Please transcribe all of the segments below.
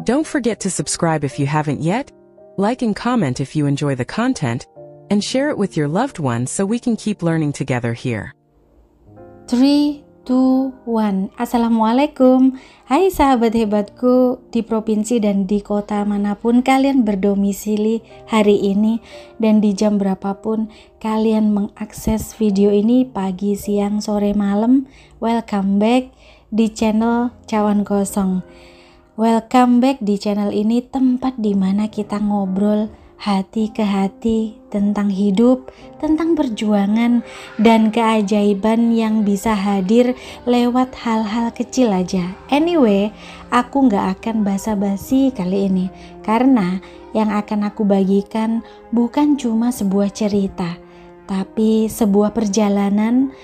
Don't forget to subscribe if you haven't yet, like and comment if you enjoy the content, and share it with your loved ones so we can keep learning together here. 3, 2, 1. Assalamualaikum. Hai sahabat hebatku di provinsi dan di kota manapun kalian berdomisili hari ini, dan di jam berapapun kalian mengakses video ini, pagi, siang, sore, malam. Welcome back di channel Cawan Kosong. Welcome back di channel ini, tempat dimana kita ngobrol hati ke hati tentang hidup, tentang perjuangan, dan keajaiban yang bisa hadir lewat hal-hal kecil aja. Anyway, aku gak akan basa-basi kali ini, karena yang akan aku bagikan bukan cuma sebuah cerita, tapi sebuah perjalanan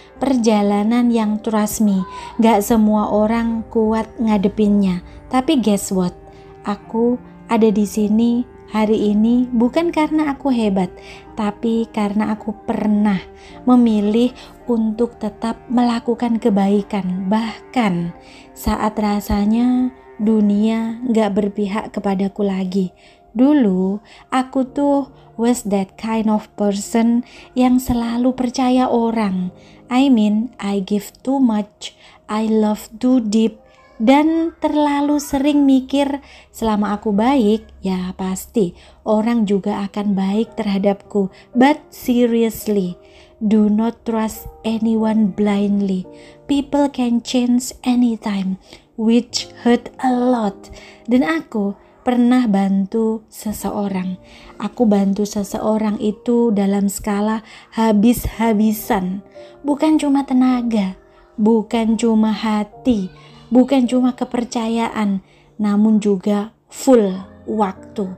yang trust me, gak semua orang kuat ngadepinnya. Tapi guess what? Aku ada di sini hari ini bukan karena aku hebat, tapi karena aku pernah memilih untuk tetap melakukan kebaikan, bahkan saat rasanya dunia gak berpihak kepadaku lagi. Dulu aku tuh was that kind of person yang selalu percaya orang. I mean, I give too much, I love too deep, dan terlalu sering mikir selama aku baik, ya pasti orang juga akan baik terhadapku. But seriously, do not trust anyone blindly. People can change anytime, which hurt a lot. Dan aku pernah bantu seseorang. Aku bantu seseorang itu dalam skala habis-habisan. Bukan cuma tenaga, bukan cuma hati, bukan cuma kepercayaan, namun juga full waktu.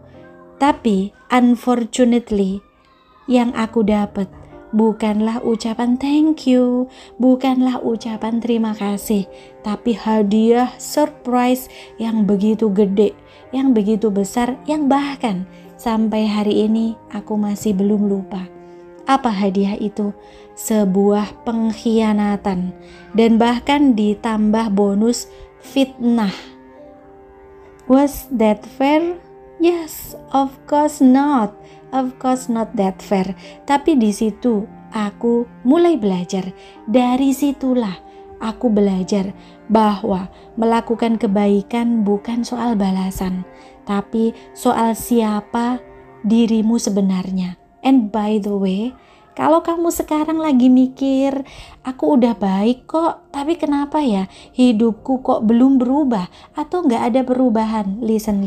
Tapi unfortunately, yang aku dapat bukanlah ucapan thank you, bukanlah ucapan terima kasih, tapi hadiah surprise yang begitu gede, yang begitu besar, yang bahkan sampai hari ini aku masih belum lupa. Apa hadiah itu? Sebuah pengkhianatan, dan bahkan ditambah bonus fitnah. Was that fair? Yes, of course not. Of course not that fair. Tapi di situ aku mulai belajar. Dari situlah aku belajar bahwa melakukan kebaikan bukan soal balasan, tapi soal siapa dirimu sebenarnya. And by the way, kalau kamu sekarang lagi mikir, aku udah baik kok, tapi kenapa ya hidupku kok belum berubah atau gak ada perubahan? Listen,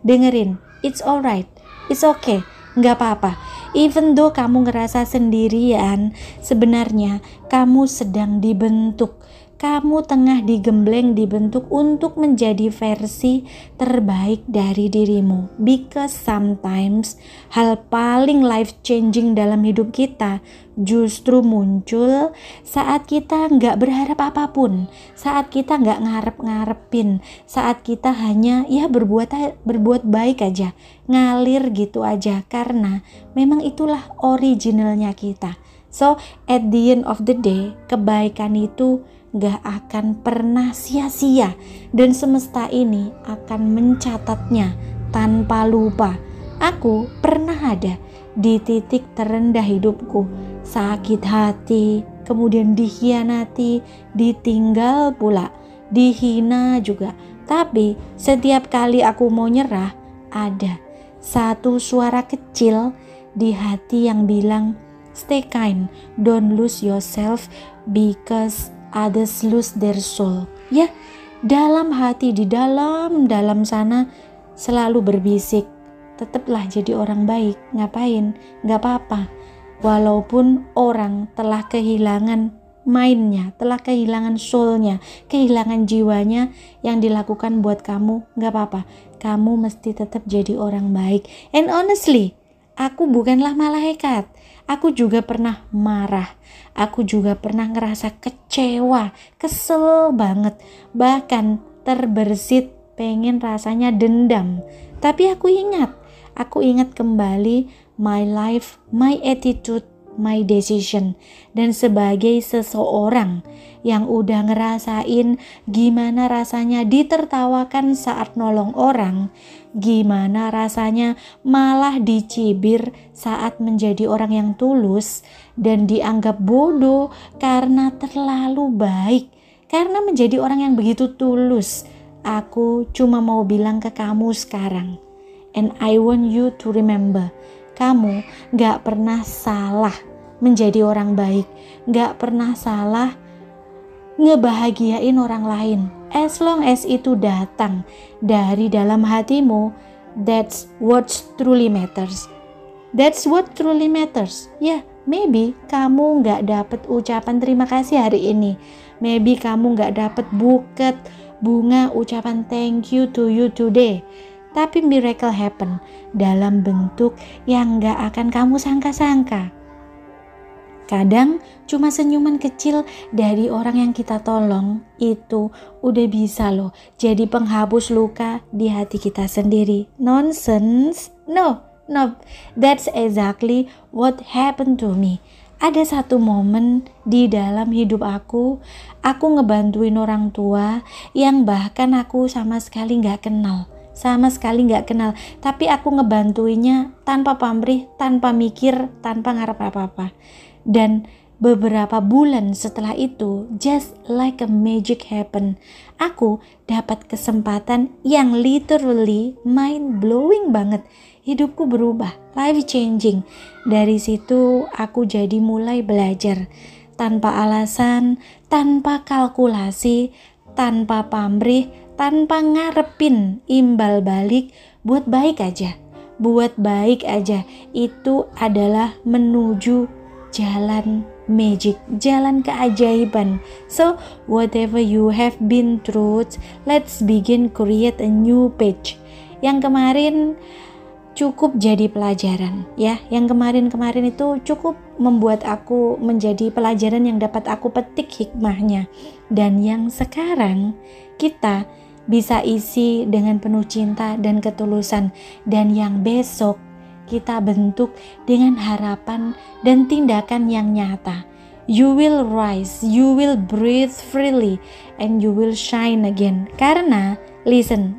dengerin. It's alright, it's okay, gak apa-apa. Even though kamu ngerasa sendirian, sebenarnya kamu sedang dibentuk. Kamu tengah digembleng, dibentuk untuk menjadi versi terbaik dari dirimu. Because sometimes hal paling life changing dalam hidup kita justru muncul saat kita gak berharap apapun, saat kita gak ngarep-ngarepin, saat kita hanya berbuat baik aja, ngalir gitu aja, karena memang itulah originalnya kita. So at the end of the day, kebaikan itu gak akan pernah sia-sia, dan semesta ini akan mencatatnya tanpa lupa. Aku pernah ada di titik terendah hidupku, sakit hati, kemudian dikhianati, ditinggal pula, dihina juga. Tapi setiap kali aku mau nyerah, ada satu suara kecil di hati yang bilang, stay kind, don't lose yourself because others lose their soul. Ya, dalam hati, di dalam sana selalu berbisik, tetaplah jadi orang baik. Ngapain? Gak apa-apa. Walaupun orang telah kehilangan mindnya, telah kehilangan soulnya, kehilangan jiwanya, yang dilakukan buat kamu, gak apa-apa. Kamu mesti tetap jadi orang baik. And honestly, aku bukanlah malaikat. Aku juga pernah marah, aku juga pernah ngerasa kecewa, kesel banget, bahkan terbersit pengen rasanya dendam. Tapi aku ingat kembali my life, my attitude, my decision. Dan sebagai seseorang yang udah ngerasain gimana rasanya ditertawakan saat nolong orang, gimana rasanya malah dicibir saat menjadi orang yang tulus dan dianggap bodoh karena terlalu baik, karena menjadi orang yang begitu tulus. Aku cuma mau bilang ke kamu sekarang, and I want you to remember, kamu gak pernah salah menjadi orang baik, gak pernah salah ngebahagiain orang lain. As long as itu datang dari dalam hatimu, that's what truly matters. That's what truly matters. Ya, maybe kamu gak dapet ucapan terima kasih hari ini. Maybe kamu gak dapet buket, bunga, ucapan thank you to you today. Tapi miracle happen dalam bentuk yang gak akan kamu sangka-sangka. Kadang cuma senyuman kecil dari orang yang kita tolong itu udah bisa loh jadi penghapus luka di hati kita sendiri. Nonsense? No, that's exactly what happened to me. Ada satu momen di dalam hidup aku ngebantuin orang tua yang bahkan aku sama sekali gak kenal. Tapi aku ngebantuinnya tanpa pamrih, tanpa mikir, tanpa ngarep apa-apa. Dan beberapa bulan setelah itu, just like a magic happen, aku dapat kesempatan yang literally mind blowing banget. Hidupku berubah, life changing. Dari situ aku jadi mulai belajar tanpa alasan, tanpa kalkulasi, tanpa pamrih, tanpa ngarepin imbal balik, buat baik aja. Itu adalah menuju jalan magic, jalan keajaiban. So whatever you have been through, let's begin create a new page. Yang kemarin cukup jadi pelajaran ya. Yang kemarin itu cukup membuat aku menjadi pelajaran yang dapat aku petik hikmahnya. Dan yang sekarang kita bisa isi dengan penuh cinta dan ketulusan. Dan yang besok kita bentuk dengan harapan dan tindakan yang nyata. You will rise, you will breathe freely, and you will shine again. Karena, listen,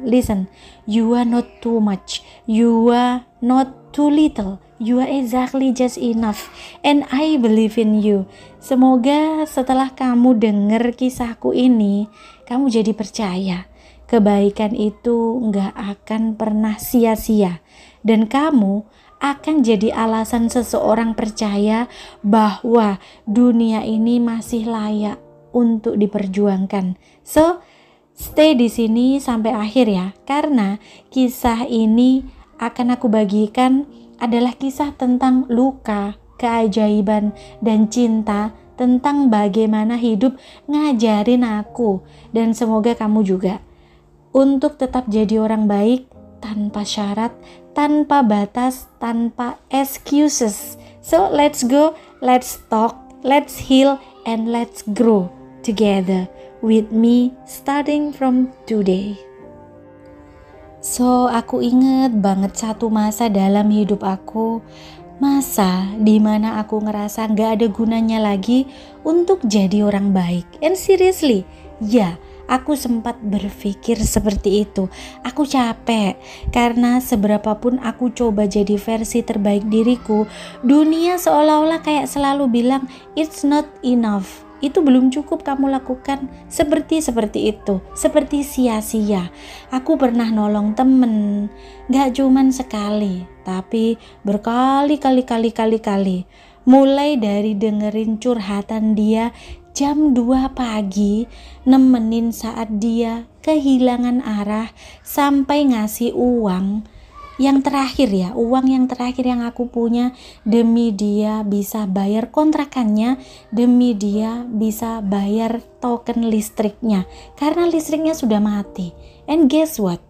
you are not too much, you are not too little, you are exactly just enough, and I believe in you. Semoga setelah kamu dengar kisahku ini, kamu jadi percaya kebaikan itu gak akan pernah sia-sia. Dan kamu akan jadi alasan seseorang percaya bahwa dunia ini masih layak untuk diperjuangkan. So, stay di sini sampai akhir ya, karena kisah ini akan aku bagikan adalah kisah tentang luka, keajaiban, dan cinta, tentang bagaimana hidup ngajarin aku, dan semoga kamu juga, untuk tetap jadi orang baik, tanpa syarat, tanpa batas, tanpa excuses. So let's go, let's talk, let's heal, and let's grow together with me starting from today. So aku inget banget satu masa dalam hidup aku, masa dimana aku ngerasa gak ada gunanya lagi untuk jadi orang baik. And seriously, ya, aku sempat berpikir seperti itu. Aku capek karena seberapapun aku coba jadi versi terbaik diriku, dunia seolah-olah kayak selalu bilang it's not enough. Itu belum cukup kamu lakukan, seperti itu, seperti sia-sia. Aku pernah nolong temen, gak cuman sekali, tapi berkali-kali. Mulai dari dengerin curhatan dia jam 2 pagi, nemenin saat dia kehilangan arah, sampai ngasih uang yang terakhir ya, uang yang terakhir yang aku punya demi dia bisa bayar kontrakannya, demi dia bisa bayar token listriknya, karena listriknya sudah mati. And guess what?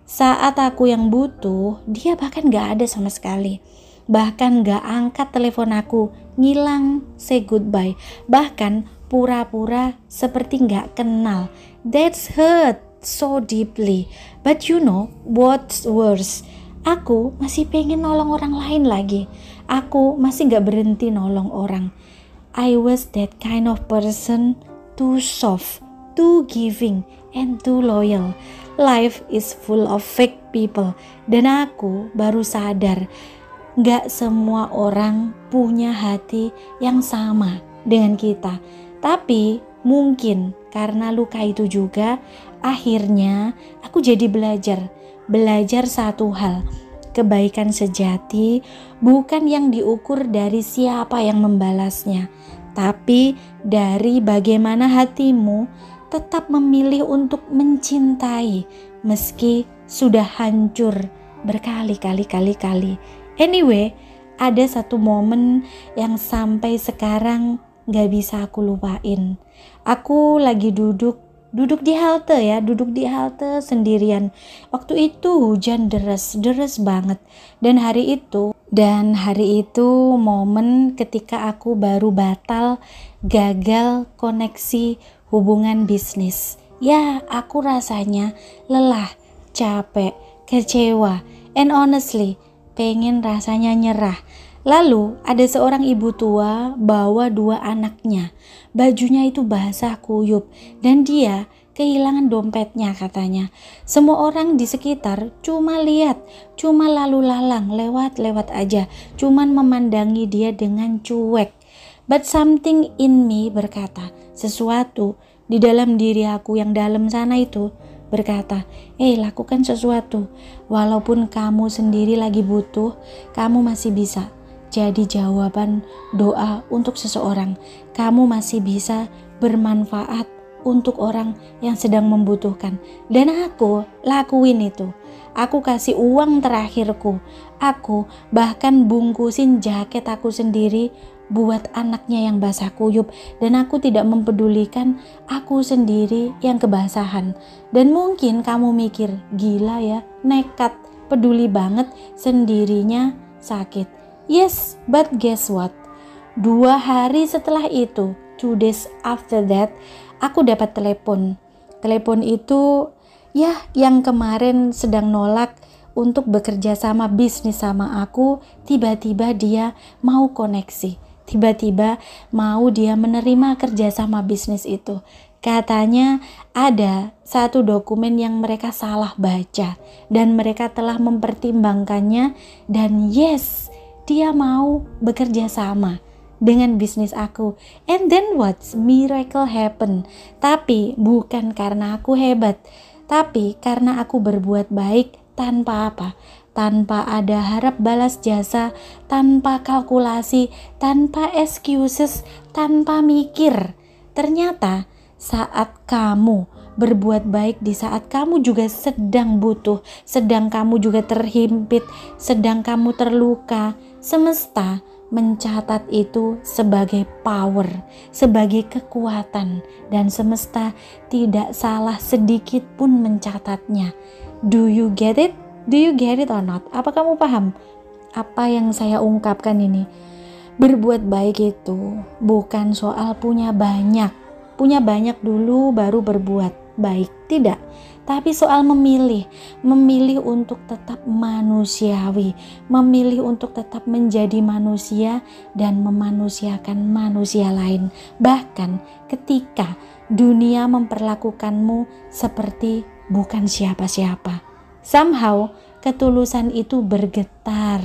Saat aku yang butuh, dia bahkan gak ada sama sekali. Bahkan gak angkat telepon aku, ngilang, say goodbye. Bahkan pura-pura seperti gak kenal. That's hurt so deeply. But you know what's worse? Aku masih pengen nolong orang lain lagi. Aku masih gak berhenti nolong orang. I was that kind of person, too soft, too giving, and too loyal. Life is full of fake people. Dan aku baru sadar, gak semua orang punya hati yang sama dengan kita. Tapi mungkin karena luka itu juga, akhirnya aku jadi belajar satu hal. Kebaikan sejati bukan yang diukur dari siapa yang membalasnya, tapi dari bagaimana hatimu tetap memilih untuk mencintai meski sudah hancur berkali-kali. Anyway, ada satu momen yang sampai sekarang gak bisa aku lupain. Aku lagi duduk di halte sendirian. Waktu itu hujan deras banget. Dan hari itu momen ketika aku baru gagal koneksi hubungan bisnis. Ya, aku rasanya lelah, capek, kecewa, and honestly pengen rasanya nyerah. Lalu ada seorang ibu tua bawa 2 anaknya. Bajunya itu basah kuyup dan dia kehilangan dompetnya katanya. Semua orang di sekitar cuma lalu lalang, lewat aja, cuman memandangi dia dengan cuek. But something in me berkata, sesuatu di dalam diri aku yang dalam sana itu berkata, lakukan sesuatu. Walaupun kamu sendiri lagi butuh, kamu masih bisa jadi jawaban doa untuk seseorang. Kamu masih bisa bermanfaat untuk orang yang sedang membutuhkan. Dan aku lakuin itu. Aku kasih uang terakhirku. Aku bahkan bungkusin jaket aku sendiri buat anaknya yang basah kuyup. Dan aku tidak mempedulikan aku sendiri yang kebasahan. Dan mungkin kamu mikir, gila ya, nekat, peduli banget, sendirinya sakit. Yes, but guess what? 2 hari setelah itu, 2 days after that, aku dapat telepon. Telepon itu yang kemarin sedang nolak untuk bekerja sama bisnis sama aku, tiba-tiba dia mau koneksi. Tiba-tiba mau dia menerima kerja sama bisnis itu. Katanya ada satu dokumen yang mereka salah baca dan mereka telah mempertimbangkannya dan yes, dia mau bekerja sama dengan bisnis aku. And then what? Miracle happen. Tapi bukan karena aku hebat, tapi karena aku berbuat baik tanpa ada harap balas jasa, tanpa kalkulasi, tanpa excuses, tanpa mikir. Ternyata saat kamu berbuat baik di saat kamu juga sedang butuh, sedang kamu juga terhimpit, sedang kamu terluka, semesta mencatat itu sebagai power, sebagai kekuatan, dan semesta tidak salah sedikit pun mencatatnya. Do you get it? Do you get it or not? Apa kamu paham apa yang saya ungkapkan ini? Berbuat baik itu bukan soal punya banyak dulu baru berbuat baik, tidak. Tapi soal memilih untuk tetap manusiawi, memilih untuk tetap menjadi manusia dan memanusiakan manusia lain. Bahkan ketika dunia memperlakukanmu seperti bukan siapa-siapa. Somehow ketulusan itu bergetar,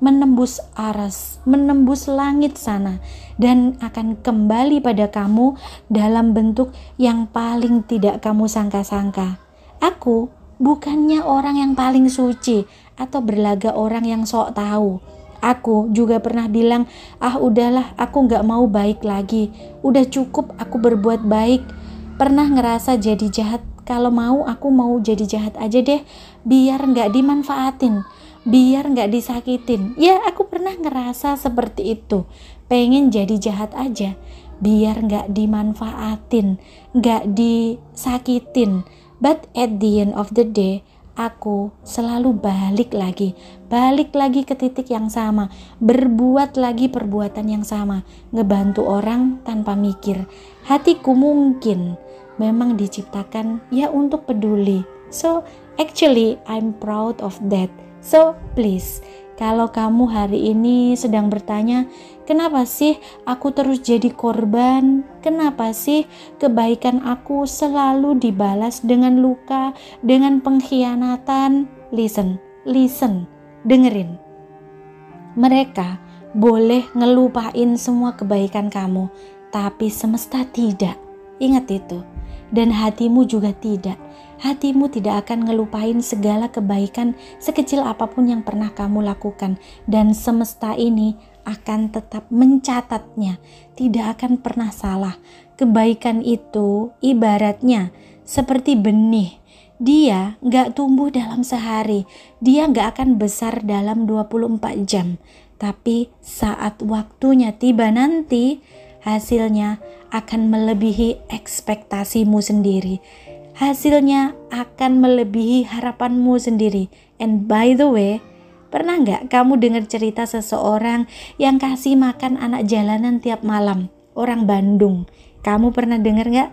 menembus aras, menembus langit sana, dan akan kembali pada kamu dalam bentuk yang paling tidak kamu sangka-sangka. Aku bukannya orang yang paling suci atau berlaga orang yang sok tahu. Aku juga pernah bilang, udahlah, aku gak mau baik lagi, udah cukup aku berbuat baik. Pernah ngerasa jadi jahat, kalau mau aku mau jadi jahat aja deh, biar gak dimanfaatin, biar gak disakitin. Ya, aku pernah ngerasa seperti itu, pengen jadi jahat aja biar gak dimanfaatin, gak disakitin. But at the end of the day, aku selalu balik lagi ke titik yang sama, berbuat lagi perbuatan yang sama, ngebantu orang tanpa mikir. Hatiku mungkin memang diciptakan ya untuk peduli. So actually I'm proud of that. So please, Kalau kamu hari ini sedang bertanya, kenapa sih aku terus jadi korban? Kenapa sih kebaikan aku selalu dibalas dengan luka, dengan pengkhianatan? Listen, dengerin. Mereka boleh ngelupain semua kebaikan kamu, tapi semesta tidak. Ingat itu. Dan hatimu juga tidak. Hatimu tidak akan ngelupain segala kebaikan sekecil apapun yang pernah kamu lakukan. Dan semesta ini akan tetap mencatatnya. Tidak akan pernah salah. Kebaikan itu ibaratnya seperti benih. Dia gak tumbuh dalam sehari. Dia gak akan besar dalam 24 jam. Tapi saat waktunya tiba nanti, hasilnya akan melebihi ekspektasimu sendiri. Hasilnya akan melebihi harapanmu sendiri. And by the way, pernah nggak kamu dengar cerita seseorang yang kasih makan anak jalanan tiap malam? Orang Bandung. Kamu pernah dengar nggak?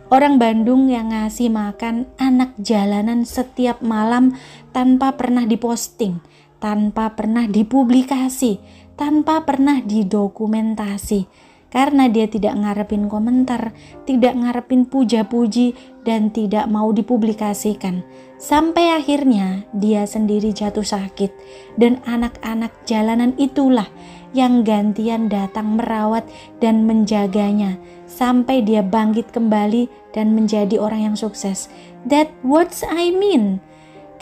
Orang Bandung yang ngasih makan anak jalanan setiap malam tanpa pernah diposting, tanpa pernah dipublikasi, tanpa pernah didokumentasi. Karena dia tidak ngarepin komentar, tidak ngarepin puja-puji, dan tidak mau dipublikasikan. Sampai akhirnya dia sendiri jatuh sakit. Dan anak-anak jalanan itulah yang gantian datang merawat dan menjaganya. Sampai dia bangkit kembali dan menjadi orang yang sukses. That's what I mean.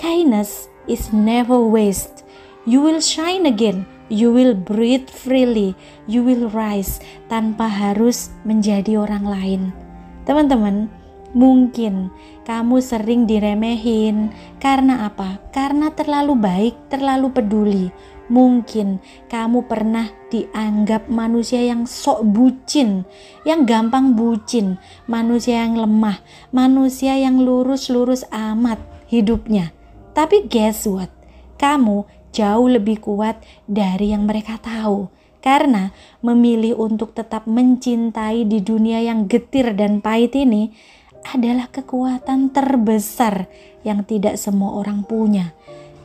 Kindness is never waste. You will shine again. You will breathe freely, you will rise tanpa harus menjadi orang lain. Teman-teman, mungkin kamu sering diremehin. Karena apa? Karena terlalu baik, terlalu peduli. Mungkin kamu pernah dianggap manusia yang sok bucin, yang gampang bucin, manusia yang lemah, manusia yang lurus-lurus amat hidupnya. Tapi guess what? Kamu jauh lebih kuat dari yang mereka tahu. Karena memilih untuk tetap mencintai di dunia yang getir dan pahit ini adalah kekuatan terbesar yang tidak semua orang punya.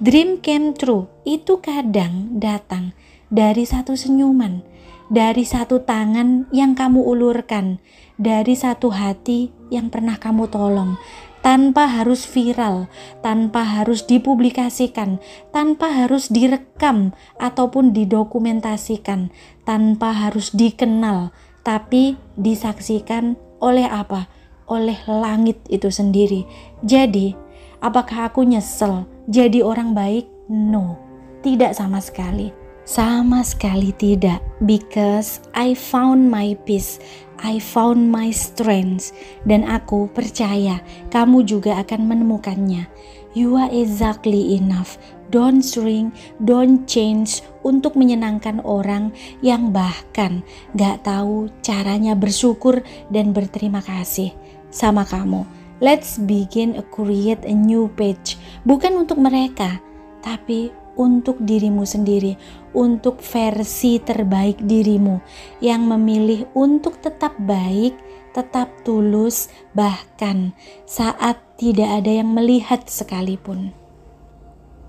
Dream came true itu kadang datang dari satu senyuman, dari satu tangan yang kamu ulurkan, dari satu hati yang pernah kamu tolong. Tanpa harus viral, tanpa harus dipublikasikan, tanpa harus direkam ataupun didokumentasikan, tanpa harus dikenal, tapi disaksikan oleh apa? Oleh langit itu sendiri. Jadi, apakah aku nyesel jadi orang baik? No, tidak sama sekali. Sama sekali tidak, because I found my peace, I found my strength, dan aku percaya kamu juga akan menemukannya. You are exactly enough. Don't shrink, don't change untuk menyenangkan orang yang bahkan gak tahu caranya bersyukur dan berterima kasih sama kamu. Let's begin create a new page, bukan untuk mereka, tapi untuk dirimu sendiri, untuk versi terbaik dirimu yang memilih untuk tetap baik, tetap tulus, bahkan saat tidak ada yang melihat sekalipun.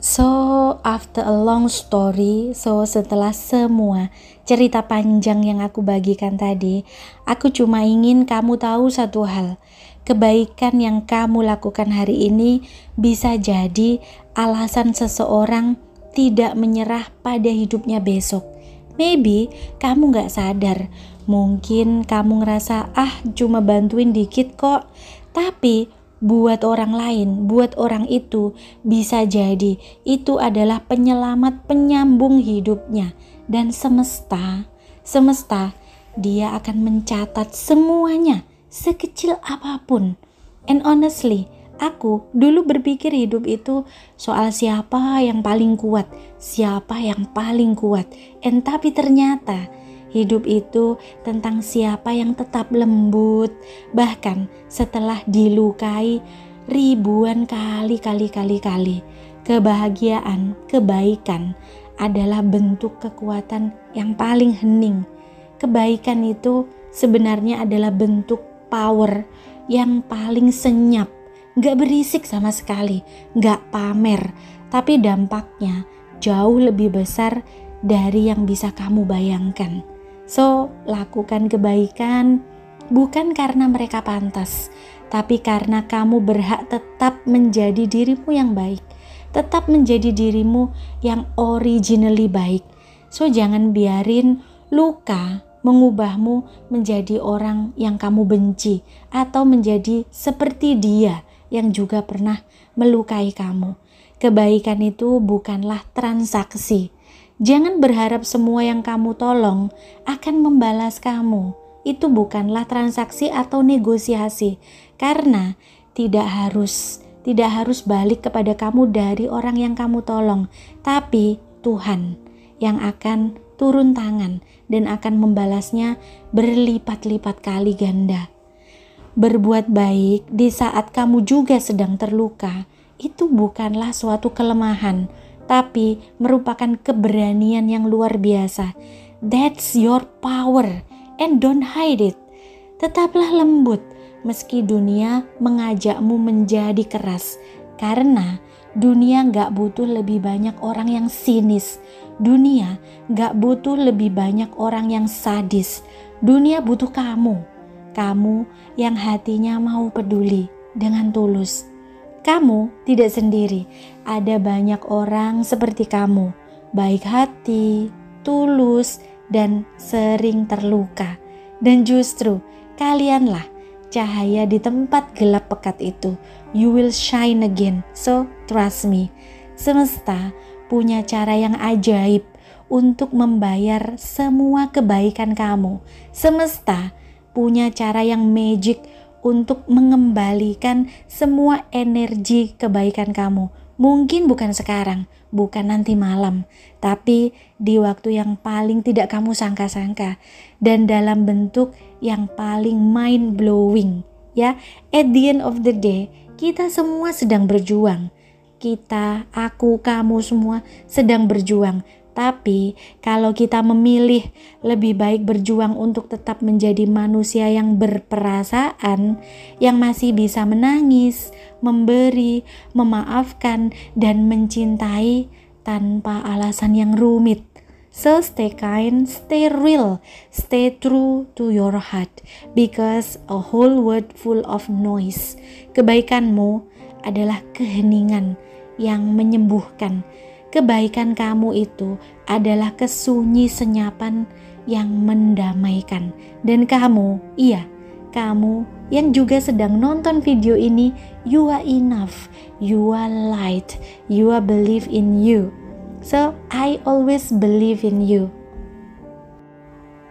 So after a long story, setelah semua cerita panjang yang aku bagikan tadi, aku cuma ingin kamu tahu satu hal. Kebaikan yang kamu lakukan hari ini bisa jadi alasan seseorang tidak menyerah pada hidupnya besok. Maybe kamu gak sadar, mungkin kamu ngerasa cuma bantuin dikit kok. Tapi buat orang lain, buat orang itu bisa jadi itu adalah penyelamat, penyambung hidupnya. Dan semesta dia akan mencatat semuanya sekecil apapun. And honestly, aku dulu berpikir hidup itu soal siapa yang paling kuat, siapa yang paling kuat. Tapi ternyata hidup itu tentang siapa yang tetap lembut, bahkan setelah dilukai ribuan kali. Kebahagiaan, kebaikan adalah bentuk kekuatan yang paling hening. Kebaikan itu sebenarnya adalah bentuk power yang paling senyap. Gak berisik sama sekali, gak pamer, tapi dampaknya jauh lebih besar dari yang bisa kamu bayangkan. So, lakukan kebaikan bukan karena mereka pantas, tapi karena kamu berhak tetap menjadi dirimu yang baik, tetap menjadi dirimu yang originally baik. So, jangan biarin luka mengubahmu menjadi orang yang kamu benci atau menjadi seperti dia yang juga pernah melukai kamu. Kebaikan itu bukanlah transaksi. Jangan berharap semua yang kamu tolong akan membalas kamu. Itu bukanlah transaksi atau negosiasi, karena tidak harus balik kepada kamu dari orang yang kamu tolong, tapi Tuhan yang akan turun tangan dan akan membalasnya berlipat-lipat kali ganda. Berbuat baik di saat kamu juga sedang terluka itu bukanlah suatu kelemahan, tapi merupakan keberanian yang luar biasa. That's your power and don't hide it. Tetaplah lembut meski dunia mengajakmu menjadi keras, karena dunia gak butuh lebih banyak orang yang sinis. Dunia gak butuh lebih banyak orang yang sadis. Dunia butuh kamu yang hatinya mau peduli dengan tulus. Kamu tidak sendiri, ada banyak orang seperti kamu, baik hati, tulus, dan sering terluka. Dan justru kalianlah cahaya di tempat gelap pekat itu. You will shine again, so trust me. Semesta punya cara yang ajaib untuk membayar semua kebaikan kamu. Semesta punya cara yang magic untuk mengembalikan semua energi kebaikan kamu. Mungkin bukan sekarang, bukan nanti malam, tapi di waktu yang paling tidak kamu sangka-sangka dan dalam bentuk yang paling mind blowing. Ya, at the end of the day, kita semua sedang berjuang. Kita, aku, kamu semua sedang berjuang. Tapi kalau kita memilih lebih baik berjuang untuk tetap menjadi manusia yang berperasaan, yang masih bisa menangis, memberi, memaafkan, dan mencintai tanpa alasan yang rumit. So stay kind, stay real, stay true to your heart, because a whole world full of noise. Kebaikanmu adalah keheningan yang menyembuhkan. Kebaikan kamu itu adalah kesunyi senyapan yang mendamaikan. Dan kamu, iya, kamu yang juga sedang nonton video ini, you are enough, you are light, you are believe in you. So, I always believe in you.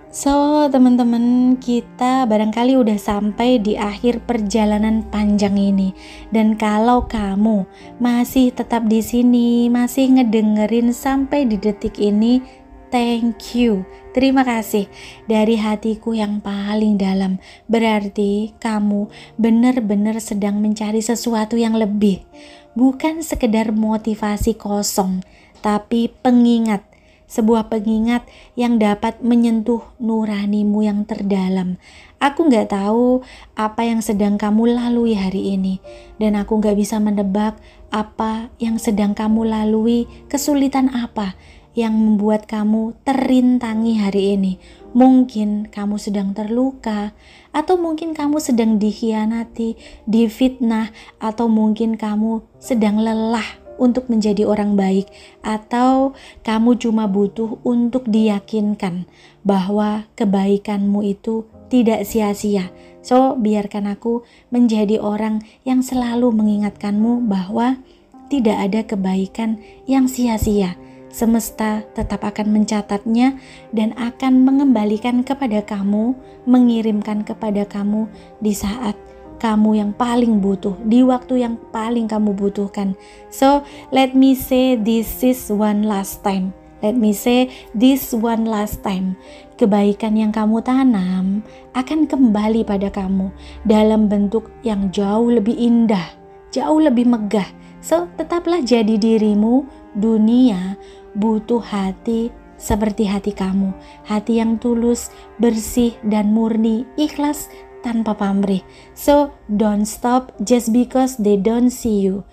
So, teman-teman, kita barangkali udah sampai di akhir perjalanan panjang ini. Dan kalau kamu masih tetap di sini, masih ngedengerin sampai di detik ini, thank you. Terima kasih dari hatiku yang paling dalam. Berarti kamu benar-benar sedang mencari sesuatu yang lebih. Bukan sekedar motivasi kosong, tapi pengingat. Sebuah pengingat yang dapat menyentuh nuranimu yang terdalam. Aku gak tahu apa yang sedang kamu lalui hari ini, dan aku gak bisa menebak apa yang sedang kamu lalui, kesulitan apa yang membuat kamu terintangi hari ini. Mungkin kamu sedang terluka, atau mungkin kamu sedang dikhianati, difitnah, atau mungkin kamu sedang lelah untuk menjadi orang baik, atau kamu cuma butuh untuk diyakinkan bahwa kebaikanmu itu tidak sia-sia. So, biarkan aku menjadi orang yang selalu mengingatkanmu bahwa tidak ada kebaikan yang sia-sia. Semesta tetap akan mencatatnya dan akan mengembalikan kepada kamu, mengirimkan kepada kamu di saat kamu yang paling butuh, di waktu yang paling kamu butuhkan. So, let me say this is one last time. Let me say this one last time. Kebaikan yang kamu tanam akan kembali pada kamu dalam bentuk yang jauh lebih indah, jauh lebih megah. So, tetaplah jadi dirimu. Dunia butuh hati seperti hati kamu. Hati yang tulus, bersih, dan murni, ikhlas, tanpa pamrih. So, don't stop just because they don't see you.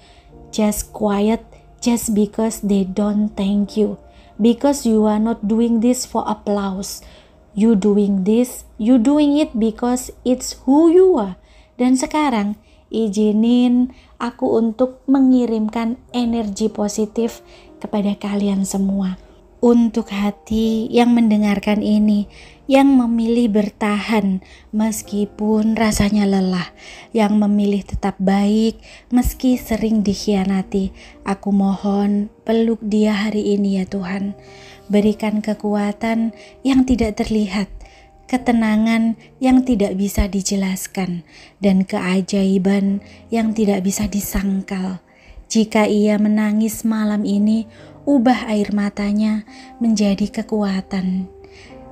Just quiet just because they don't thank you. Because you are not doing this for applause. You doing it because it's who you are. Dan sekarang izinin aku untuk mengirimkan energi positif kepada kalian semua. Untuk hati yang mendengarkan ini, yang memilih bertahan meskipun rasanya lelah, yang memilih tetap baik meski sering dikhianati, aku mohon peluk dia hari ini ya Tuhan. Berikan kekuatan yang tidak terlihat, ketenangan yang tidak bisa dijelaskan, dan keajaiban yang tidak bisa disangkal. Jika ia menangis malam ini, ubah air matanya menjadi kekuatan.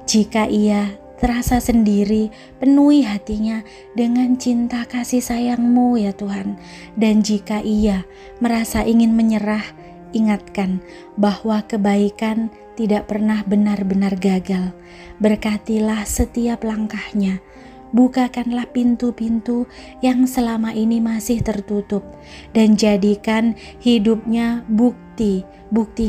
Jika ia terasa sendiri, penuhi hatinya dengan cinta kasih sayang-Mu ya Tuhan. Dan jika ia merasa ingin menyerah, ingatkan bahwa kebaikan tidak pernah benar-benar gagal. Berkatilah setiap langkahnya. Bukakanlah pintu-pintu yang selama ini masih tertutup, dan jadikan hidupnya bukti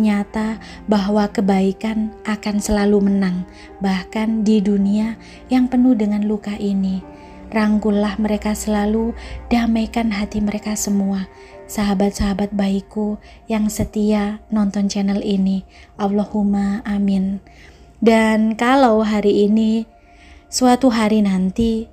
nyata bahwa kebaikan akan selalu menang, bahkan di dunia yang penuh dengan luka ini. Rangkullah mereka selalu, damaikan hati mereka semua. Sahabat-sahabat baikku yang setia nonton channel ini, Allahumma amin. Dan kalau hari ini, suatu hari nanti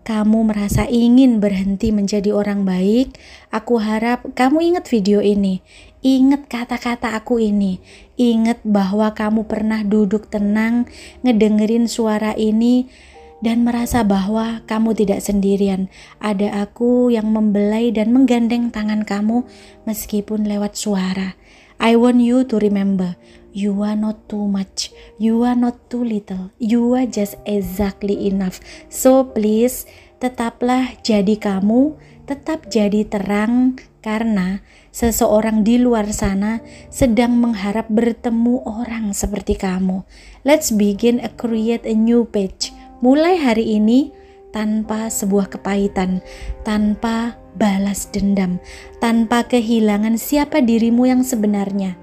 kamu merasa ingin berhenti menjadi orang baik, aku harap kamu ingat video ini, ingat kata-kata aku ini, ingat bahwa kamu pernah duduk tenang, ngedengerin suara ini, dan merasa bahwa kamu tidak sendirian. Ada aku yang membelai dan menggandeng tangan kamu meskipun lewat suara. I want you to remember, you are not too much, you are not too little, you are just exactly enough. So please, tetaplah jadi kamu, tetap jadi terang, karena seseorang di luar sana sedang mengharap bertemu orang seperti kamu. Let's begin create a new page. Mulai hari ini, tanpa sebuah kepahitan, tanpa balas dendam, tanpa kehilangan siapa dirimu yang sebenarnya.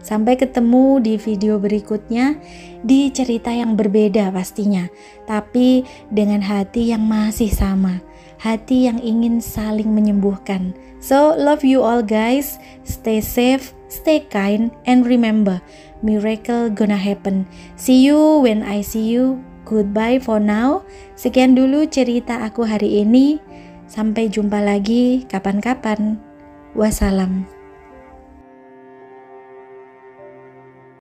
Sampai ketemu di video berikutnya, di cerita yang berbeda pastinya, tapi dengan hati yang masih sama, hati yang ingin saling menyembuhkan. So love you all guys, stay safe, stay kind, and remember, miracle gonna happen. See you when I see you. Goodbye for now. Sekian dulu cerita aku hari ini. Sampai jumpa lagi kapan-kapan. Wassalam.